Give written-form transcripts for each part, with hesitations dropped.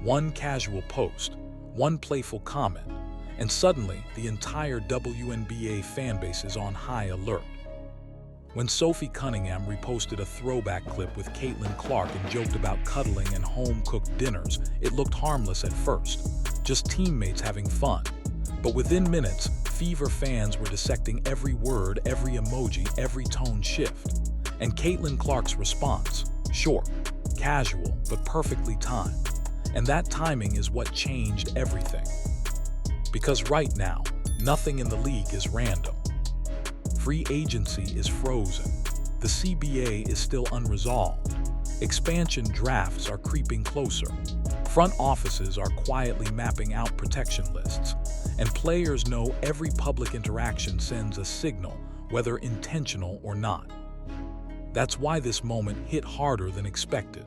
One casual post, one playful comment, and suddenly the entire WNBA fanbase is on high alert. When Sophie Cunningham reposted a throwback clip with Caitlin Clark and joked about cuddling and home-cooked dinners, it looked harmless at first, just teammates having fun. But within minutes, Fever fans were dissecting every word, every emoji, every tone shift. And Caitlin Clark's response, short, casual, but perfectly timed. And that timing is what changed everything. Because right now, nothing in the league is random. Free agency is frozen. The CBA is still unresolved. Expansion drafts are creeping closer. Front offices are quietly mapping out protection lists. And players know every public interaction sends a signal, whether intentional or not. That's why this moment hit harder than expected.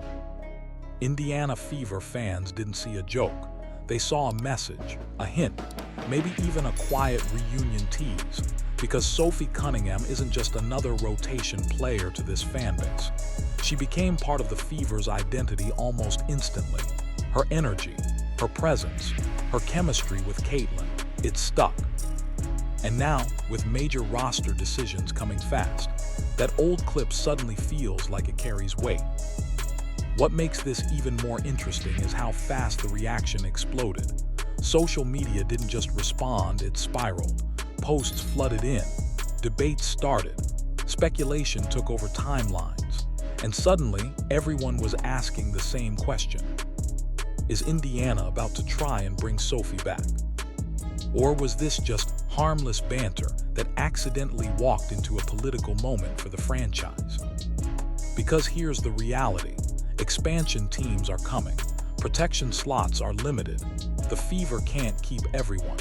Indiana Fever fans didn't see a joke. They saw a message, a hint, maybe even a quiet reunion tease. Because Sophie Cunningham isn't just another rotation player to this fanbase. She became part of the Fever's identity almost instantly. Her energy, her presence, her chemistry with Caitlin, it stuck. And now, with major roster decisions coming fast, that old clip suddenly feels like it carries weight. What makes this even more interesting is how fast the reaction exploded. Social media didn't just respond, it spiraled. Posts flooded in, debates started, speculation took over timelines, and suddenly everyone was asking the same question. Is Indiana about to try and bring Sophie back? Or was this just harmless banter that accidentally walked into a political moment for the franchise? Because here's the reality. Expansion teams are coming. Protection slots are limited. The Fever can't keep everyone.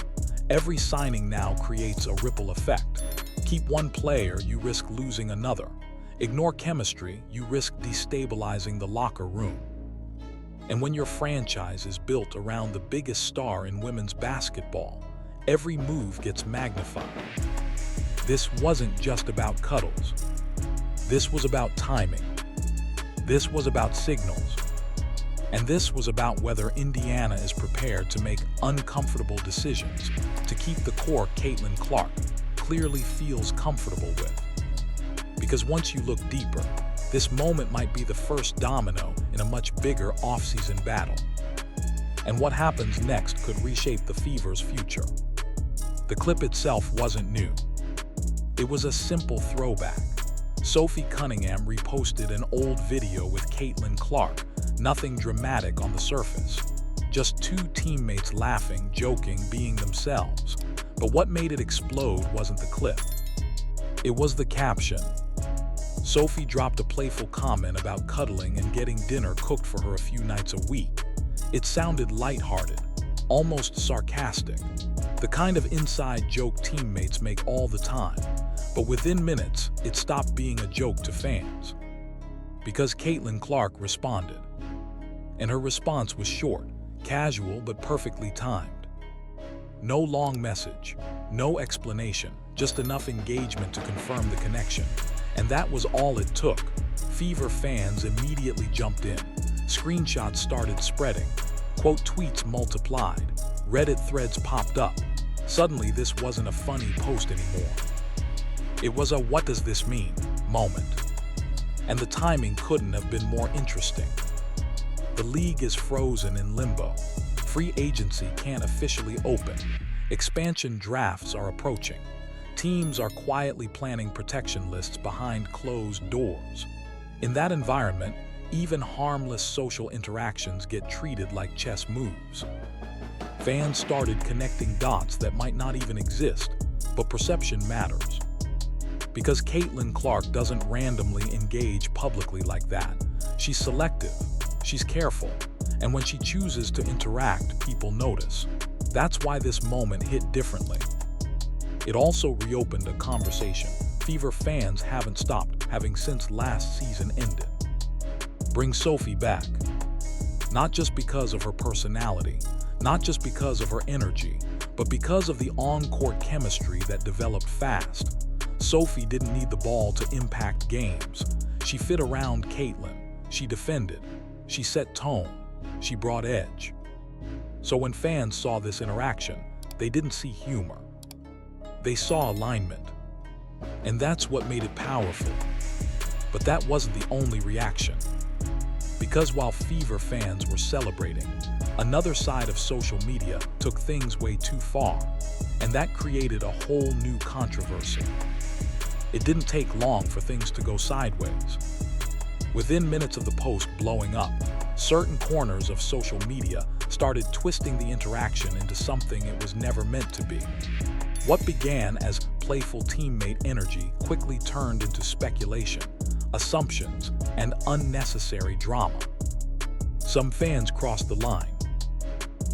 Every signing now creates a ripple effect. Keep one player, you risk losing another. Ignore chemistry, you risk destabilizing the locker room. And when your franchise is built around the biggest star in women's basketball, every move gets magnified. This wasn't just about cuddles. This was about timing. This was about signals. And this was about whether Indiana is prepared to make uncomfortable decisions to keep the core Caitlin Clark clearly feels comfortable with. Because once you look deeper, this moment might be the first domino in a much bigger offseason battle. And what happens next could reshape the Fever's future. The clip itself wasn't new. It was a simple throwback. Sophie Cunningham reposted an old video with Caitlin Clark. Nothing dramatic on the surface. Just two teammates laughing, joking, being themselves. But what made it explode wasn't the clip. It was the caption. Sophie dropped a playful comment about cuddling and getting dinner cooked for her a few nights a week. It sounded lighthearted, almost sarcastic. The kind of inside joke teammates make all the time. But within minutes, it stopped being a joke to fans. Because Caitlin Clark responded. And her response was short, casual, but perfectly timed. No long message, no explanation, just enough engagement to confirm the connection. And that was all it took. Fever fans immediately jumped in. Screenshots started spreading. Quote tweets multiplied. Reddit threads popped up. Suddenly, this wasn't a funny post anymore. It was a "what does this mean" moment. And the timing couldn't have been more interesting. The league is frozen in limbo. Free agency can't officially open. Expansion drafts are approaching. Teams are quietly planning protection lists behind closed doors. In that environment, even harmless social interactions get treated like chess moves. Fans started connecting dots that might not even exist, but perception matters. Because Caitlin Clark doesn't randomly engage publicly like that. She's selective. She's careful, and when she chooses to interact, people notice. That's why this moment hit differently. It also reopened a conversation Fever fans haven't stopped having since last season ended. Bring Sophie back. Not just because of her personality, not just because of her energy, but because of the on-court chemistry that developed fast. Sophie didn't need the ball to impact games. She fit around Caitlin. She defended. She set tone. She brought edge. So when fans saw this interaction, they didn't see humor. They saw alignment. And that's what made it powerful. But that wasn't the only reaction. Because while Fever fans were celebrating, another side of social media took things way too far, and that created a whole new controversy. It didn't take long for things to go sideways. Within minutes of the post blowing up, certain corners of social media started twisting the interaction into something it was never meant to be. What began as playful teammate energy quickly turned into speculation, assumptions, and unnecessary drama. Some fans crossed the line.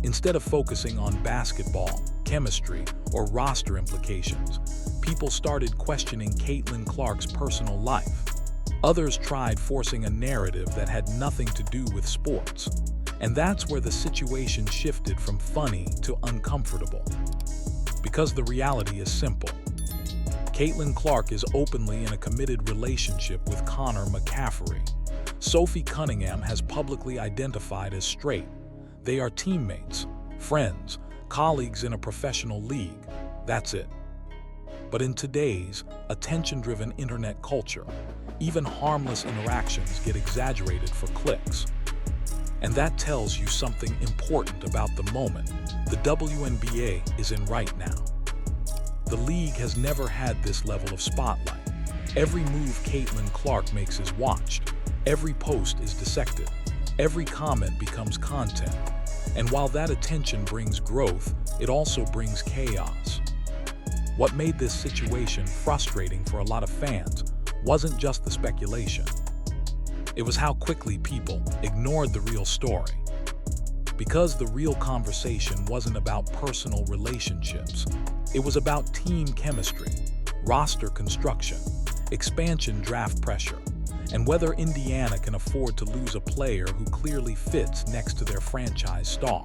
Instead of focusing on basketball, chemistry, or roster implications, people started questioning Caitlin Clark's personal life. Others tried forcing a narrative that had nothing to do with sports. And that's where the situation shifted from funny to uncomfortable. Because the reality is simple. Caitlin Clark is openly in a committed relationship with Connor McCaffrey. Sophie Cunningham has publicly identified as straight. They are teammates, friends, colleagues in a professional league. That's it. But in today's attention-driven internet culture, even harmless interactions get exaggerated for clicks. And that tells you something important about the moment the WNBA is in right now. The league has never had this level of spotlight. Every move Caitlin Clark makes is watched. Every post is dissected. Every comment becomes content. And while that attention brings growth, it also brings chaos. What made this situation frustrating for a lot of fans wasn't just the speculation. It was how quickly people ignored the real story. Because the real conversation wasn't about personal relationships. It was about team chemistry, roster construction, expansion draft pressure, and whether Indiana can afford to lose a player who clearly fits next to their franchise star.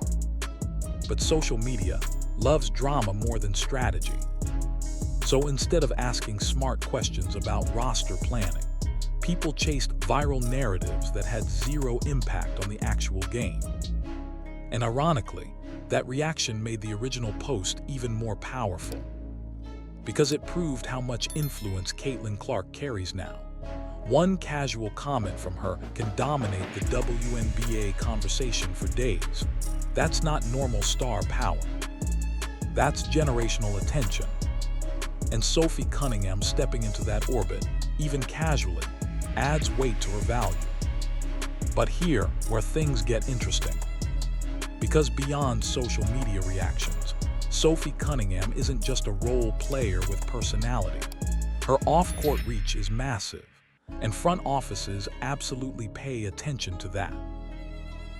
But social media loves drama more than strategy. So instead of asking smart questions about roster planning, people chased viral narratives that had zero impact on the actual game. And ironically, that reaction made the original post even more powerful. Because it proved how much influence Caitlin Clark carries now. One casual comment from her can dominate the WNBA conversation for days. That's not normal star power. That's generational attention. And Sophie Cunningham stepping into that orbit, even casually, adds weight to her value. But here, where things get interesting. Because beyond social media reactions, Sophie Cunningham isn't just a role player with personality. Her off-court reach is massive, and front offices absolutely pay attention to that.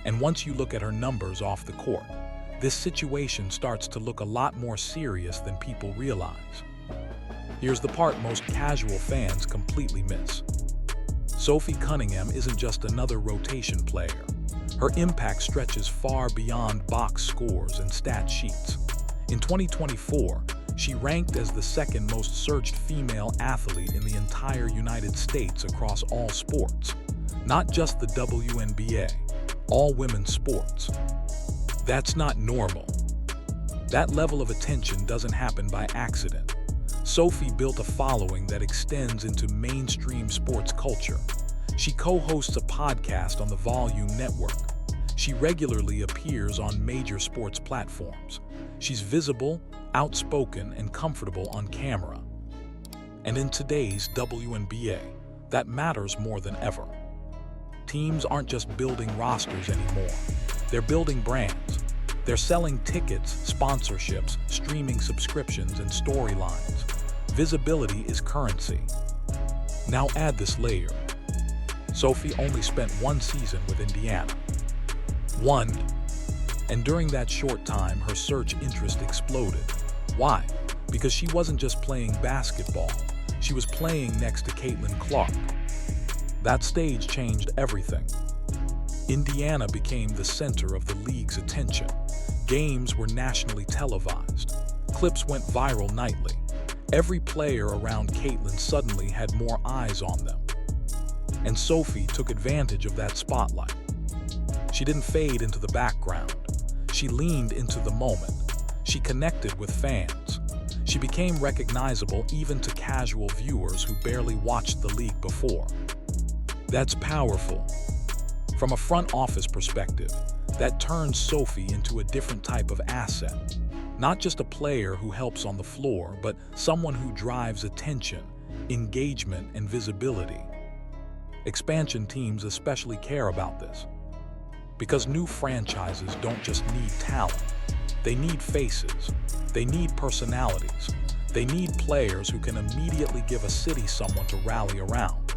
And once you look at her numbers off the court, this situation starts to look a lot more serious than people realize. Here's the part most casual fans completely miss. Sophie Cunningham isn't just another rotation player. Her impact stretches far beyond box scores and stat sheets. In 2024, she ranked as the second most searched female athlete in the entire United States across all sports, not just the WNBA, all women's sports. That's not normal. That level of attention doesn't happen by accident. Sophie built a following that extends into mainstream sports culture. She co-hosts a podcast on the Volume Network. She regularly appears on major sports platforms. She's visible, outspoken, and comfortable on camera. And in today's WNBA, that matters more than ever. Teams aren't just building rosters anymore. They're building brands. They're selling tickets, sponsorships, streaming subscriptions, and storylines. Visibility is currency. Now add this layer. Sophie only spent one season with Indiana. One. And during that short time, her search interest exploded. Why? Because she wasn't just playing basketball. She was playing next to Caitlin Clark. That stage changed everything. Indiana became the center of the league's attention. Games were nationally televised. Clips went viral nightly. Every player around Caitlin suddenly had more eyes on them. And Sophie took advantage of that spotlight. She didn't fade into the background. She leaned into the moment. She connected with fans. She became recognizable even to casual viewers who barely watched the league before. That's powerful. From a front office perspective, that turns Sophie into a different type of asset. Not just a player who helps on the floor, but someone who drives attention, engagement, and visibility. Expansion teams especially care about this, because new franchises don't just need talent. They need faces. They need personalities. They need players who can immediately give a city someone to rally around.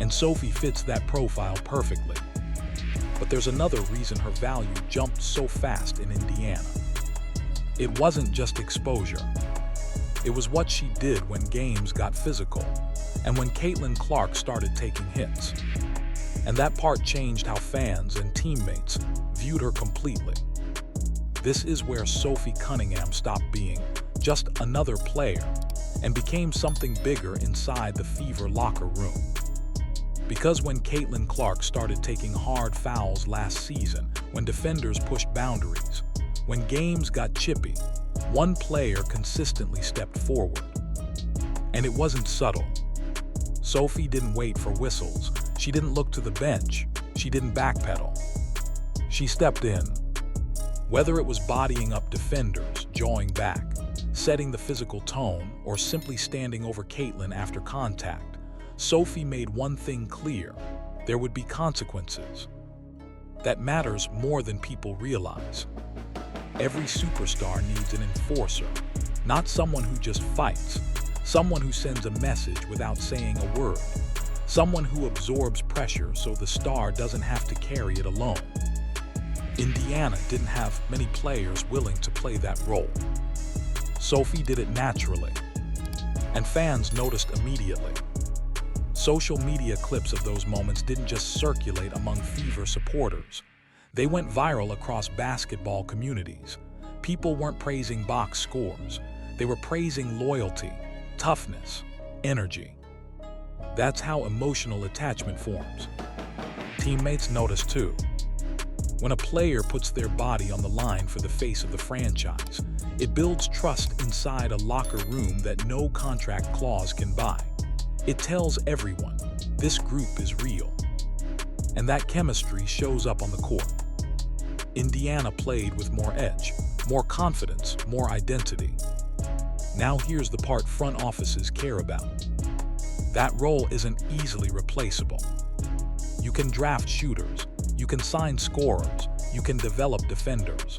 And Sophie fits that profile perfectly. But there's another reason her value jumped so fast in Indiana. It wasn't just exposure. It was what she did when games got physical, and when Caitlin Clark started taking hits. And that part changed how fans and teammates viewed her completely. This is where Sophie Cunningham stopped being just another player and became something bigger inside the Fever locker room. Because when Caitlin Clark started taking hard fouls last season, when defenders pushed boundaries, when games got chippy, one player consistently stepped forward. And it wasn't subtle. Sophie didn't wait for whistles. She didn't look to the bench. She didn't backpedal. She stepped in. Whether it was bodying up defenders, jawing back, setting the physical tone, or simply standing over Caitlin after contact, Sophie made one thing clear: there would be consequences. That matters more than people realize. Every superstar needs an enforcer, not someone who just fights, someone who sends a message without saying a word, someone who absorbs pressure so the star doesn't have to carry it alone. Indiana didn't have many players willing to play that role. Sophie did it naturally, and fans noticed immediately. Social media clips of those moments didn't just circulate among Fever supporters. They went viral across basketball communities. People weren't praising box scores. They were praising loyalty, toughness, energy. That's how emotional attachment forms. Teammates notice too. When a player puts their body on the line for the face of the franchise, it builds trust inside a locker room that no contract clause can buy. It tells everyone, this group is real. And that chemistry shows up on the court. Indiana played with more edge, more confidence, more identity. Now here's the part front offices care about. That role isn't easily replaceable. You can draft shooters, you can sign scorers, you can develop defenders.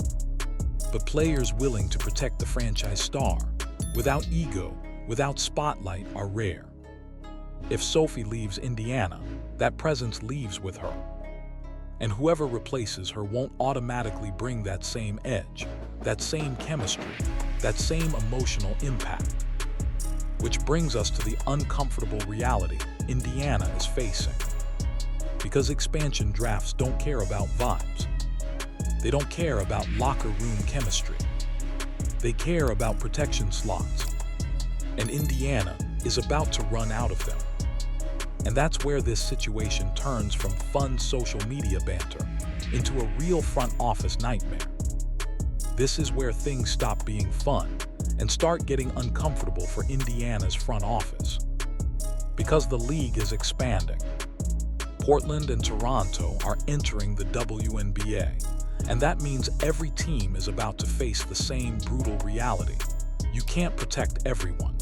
But players willing to protect the franchise star, without ego, without spotlight, are rare. If Sophie leaves Indiana, that presence leaves with her. And whoever replaces her won't automatically bring that same edge, that same chemistry, that same emotional impact. Which brings us to the uncomfortable reality Indiana is facing. Because expansion drafts don't care about vibes. They don't care about locker room chemistry. They care about protection slots. And Indiana is about to run out of them. And that's where this situation turns from fun social media banter into a real front office nightmare. This is where things stop being fun and start getting uncomfortable for Indiana's front office. Because the league is expanding. Portland and Toronto are entering the WNBA, and that means every team is about to face the same brutal reality. You can't protect everyone.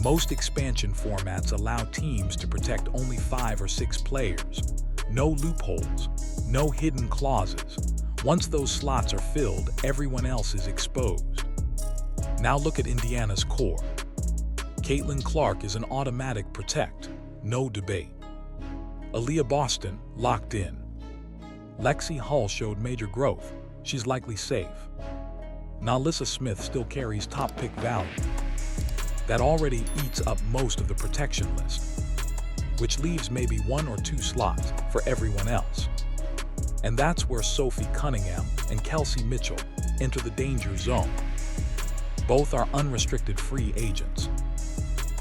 Most expansion formats allow teams to protect only 5 or 6 players. No loopholes, no hidden clauses. Once those slots are filled, everyone else is exposed. Now look at Indiana's core. Caitlin Clark is an automatic protect, no debate. Aaliyah Boston, locked in. Lexi Hull showed major growth. She's likely safe. Nalissa Smith still carries top pick value. That already eats up most of the protection list, which leaves maybe 1 or 2 slots for everyone else. And that's where Sophie Cunningham and Kelsey Mitchell enter the danger zone. Both are unrestricted free agents.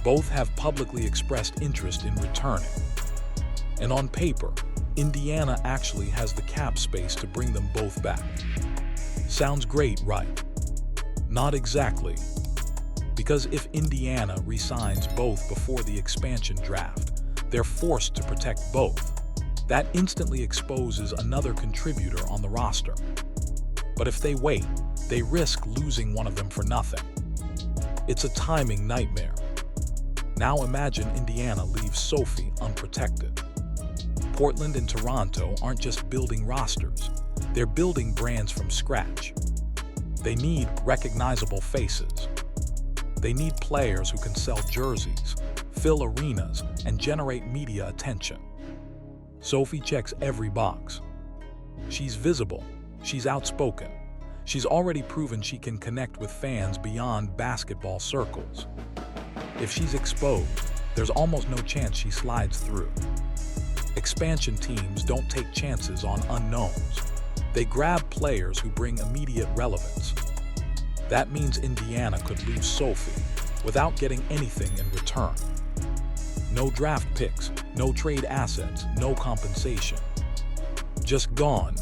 Both have publicly expressed interest in returning. And on paper, Indiana actually has the cap space to bring them both back. Sounds great, right? Not exactly. Because if Indiana re-signs both before the expansion draft, they're forced to protect both. That instantly exposes another contributor on the roster. But if they wait, they risk losing one of them for nothing. It's a timing nightmare. Now imagine Indiana leaves Sophie unprotected. Portland and Toronto aren't just building rosters, they're building brands from scratch. They need recognizable faces. They need players who can sell jerseys, fill arenas, and generate media attention. Sophie checks every box. She's visible, she's outspoken, she's already proven she can connect with fans beyond basketball circles. If she's exposed, there's almost no chance she slides through. Expansion teams don't take chances on unknowns. They grab players who bring immediate relevance. That means Indiana could lose Sophie without getting anything in return. No draft picks, no trade assets, no compensation. Just gone.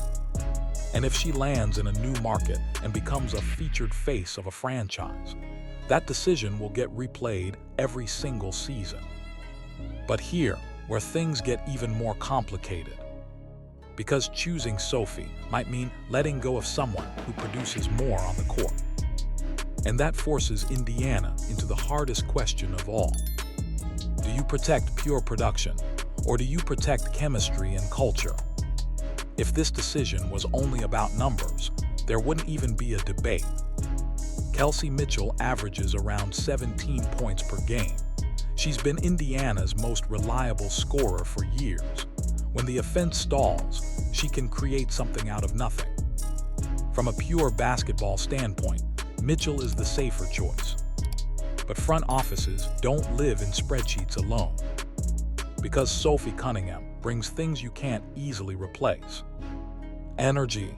And if she lands in a new market and becomes a featured face of a franchise, that decision will get replayed every single season. But here, where things get even more complicated. Because choosing Sophie might mean letting go of someone who produces more on the court. And that forces Indiana into the hardest question of all. Do you protect pure production, or do you protect chemistry and culture? If this decision was only about numbers, there wouldn't even be a debate. Kelsey Mitchell averages around 17 points per game. She's been Indiana's most reliable scorer for years. When the offense stalls, she can create something out of nothing. From a pure basketball standpoint, Mitchell is the safer choice. But front offices don't live in spreadsheets alone. Because Sophie Cunningham brings things you can't easily replace. Energy,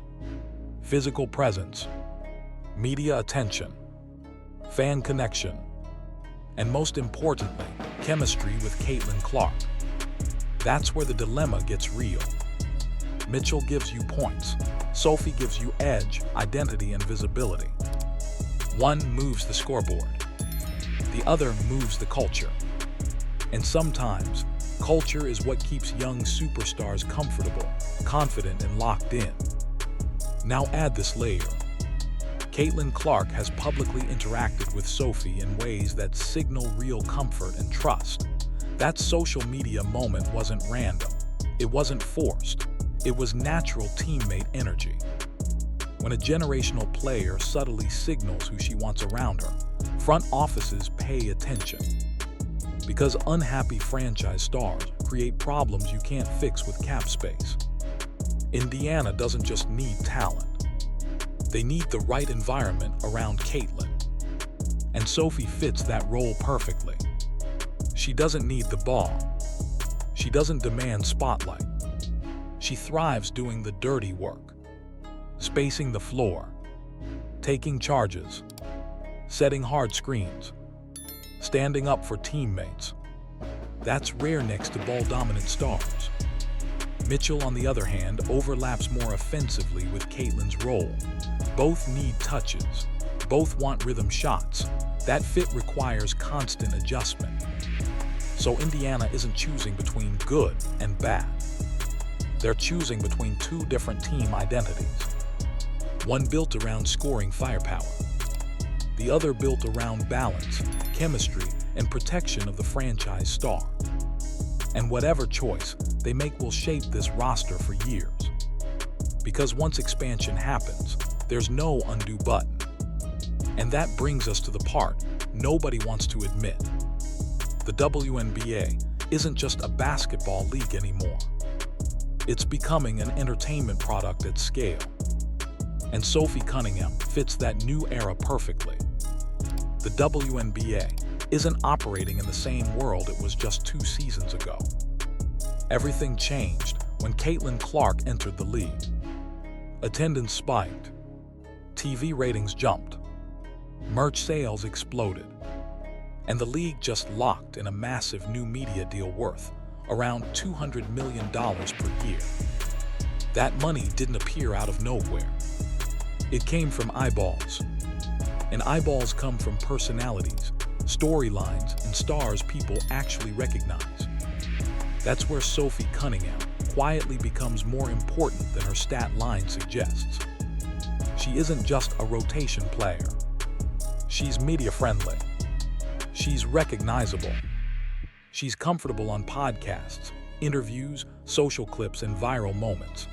physical presence, media attention, fan connection, and most importantly, chemistry with Caitlin Clark. That's where the dilemma gets real. Mitchell gives you points. Sophie gives you edge, identity, and visibility. One moves the scoreboard. The other moves the culture. And sometimes, culture is what keeps young superstars comfortable, confident, and locked in. Now add this layer. Caitlin Clark has publicly interacted with Sophie in ways that signal real comfort and trust. That social media moment wasn't random. It wasn't forced. It was natural teammate energy. When a generational player subtly signals who she wants around her, front offices pay attention. Because unhappy franchise stars create problems you can't fix with cap space. Indiana doesn't just need talent. They need the right environment around Caitlin. And Sophie fits that role perfectly. She doesn't need the ball. She doesn't demand spotlight. She thrives doing the dirty work. Spacing the floor. Taking charges. Setting hard screens. Standing up for teammates. That's rare next to ball-dominant stars. Mitchell, on the other hand, overlaps more offensively with Caitlin's role. Both need touches. Both want rhythm shots. That fit requires constant adjustment. So Indiana isn't choosing between good and bad. They're choosing between two different team identities. One built around scoring firepower. The other built around balance, chemistry, and protection of the franchise star. And whatever choice they make will shape this roster for years. Because once expansion happens, there's no undo button. And that brings us to the part nobody wants to admit. The WNBA isn't just a basketball league anymore. It's becoming an entertainment product at scale. And Sophie Cunningham fits that new era perfectly. The WNBA isn't operating in the same world it was just 2 seasons ago. Everything changed when Caitlin Clark entered the league. Attendance spiked. TV ratings jumped. Merch sales exploded. And the league just locked in a massive new media deal worth around $200 million per year. That money didn't appear out of nowhere. It came from eyeballs. And eyeballs come from personalities, storylines, and stars people actually recognize. That's where Sophie Cunningham quietly becomes more important than her stat line suggests. She isn't just a rotation player. She's media-friendly. She's recognizable. She's comfortable on podcasts, interviews, social clips, and viral moments.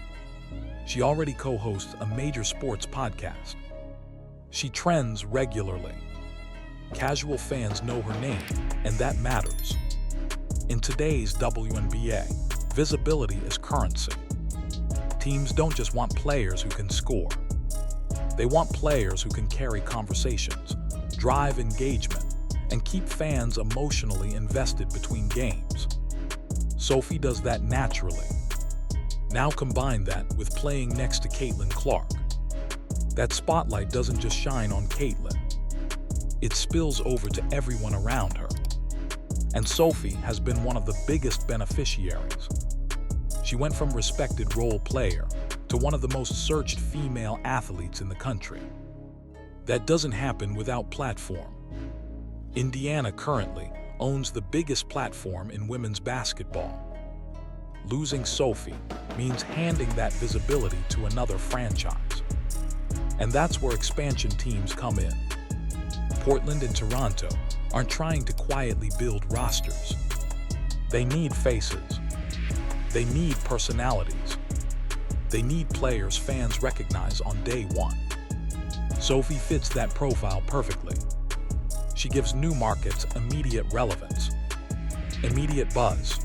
She already co-hosts a major sports podcast. She trends regularly. Casual fans know her name, and that matters. In today's WNBA, visibility is currency. Teams don't just want players who can score. They want players who can carry conversations, drive engagement, and keep fans emotionally invested between games. Sophie does that naturally. Now combine that with playing next to Caitlin Clark. That spotlight doesn't just shine on Caitlin. It spills over to everyone around her. And Sophie has been one of the biggest beneficiaries. She went from respected role player to one of the most searched female athletes in the country. That doesn't happen without platform. Indiana currently owns the biggest platform in women's basketball. Losing Sophie means handing that visibility to another franchise. And that's where expansion teams come in. Portland and Toronto aren't trying to quietly build rosters. They need faces. They need personalities. They need players fans recognize on day one. Sophie fits that profile perfectly. She gives new markets immediate relevance, immediate buzz,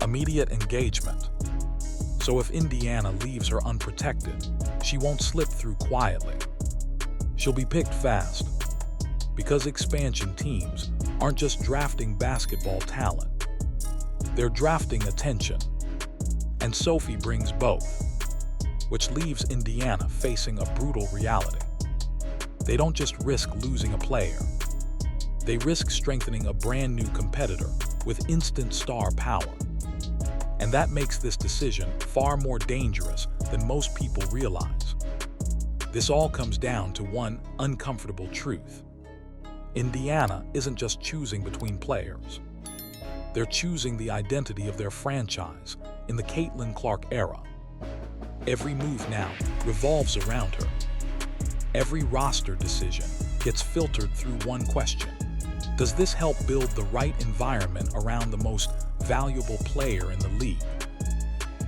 immediate engagement. So if Indiana leaves her unprotected, she won't slip through quietly. She'll be picked fast, because expansion teams aren't just drafting basketball talent. They're drafting attention. And Sophie brings both, which leaves Indiana facing a brutal reality. They don't just risk losing a player. They risk strengthening a brand new competitor with instant star power. And that makes this decision far more dangerous than most people realize. This all comes down to one uncomfortable truth. Indiana isn't just choosing between players. They're choosing the identity of their franchise in the Caitlin Clark era. Every move now revolves around her. Every roster decision gets filtered through one question. Does this help build the right environment around the most valuable player in the league?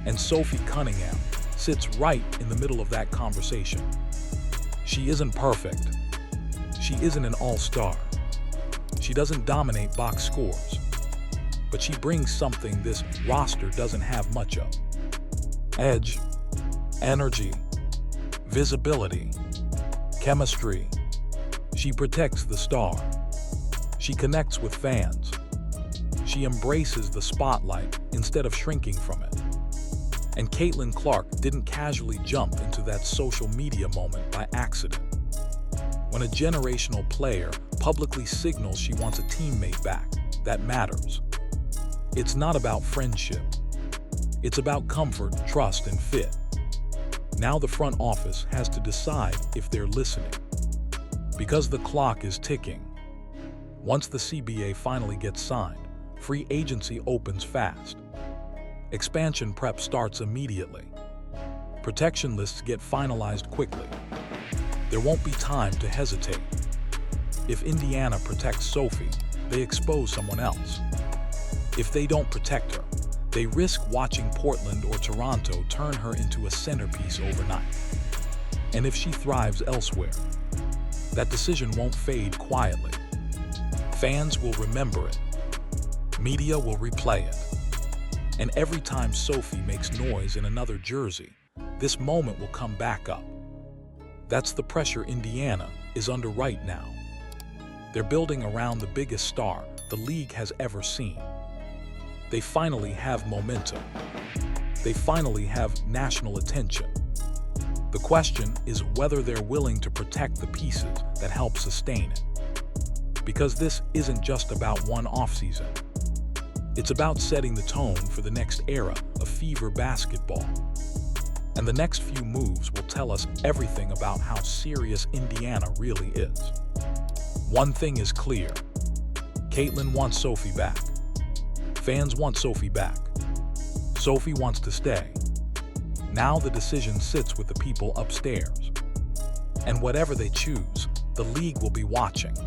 And Sophie Cunningham sits right in the middle of that conversation. She isn't perfect. She isn't an all-star. She doesn't dominate box scores. But she brings something this roster doesn't have much of. Edge, energy, visibility, chemistry. She protects the star. She connects with fans. She embraces the spotlight instead of shrinking from it. And Caitlin Clark didn't casually jump into that social media moment by accident. When a generational player publicly signals she wants a teammate back, that matters. It's not about friendship. It's about comfort, trust, and fit. Now the front office has to decide if they're listening. Because the clock is ticking. Once the CBA finally gets signed, free agency opens fast. Expansion prep starts immediately. Protection lists get finalized quickly. There won't be time to hesitate. If Indiana protects Sophie, they expose someone else. If they don't protect her, they risk watching Portland or Toronto turn her into a centerpiece overnight. And if she thrives elsewhere, that decision won't fade quietly. Fans will remember it. Media will replay it. And every time Sophie makes noise in another jersey, this moment will come back up. That's the pressure Indiana is under right now. They're building around the biggest star the league has ever seen. They finally have momentum. They finally have national attention. The question is whether they're willing to protect the pieces that help sustain it. Because this isn't just about one offseason. It's about setting the tone for the next era of Fever basketball. And the next few moves will tell us everything about how serious Indiana really is. One thing is clear. Caitlin wants Sophie back. Fans want Sophie back. Sophie wants to stay. Now the decision sits with the people upstairs. And whatever they choose, the league will be watching.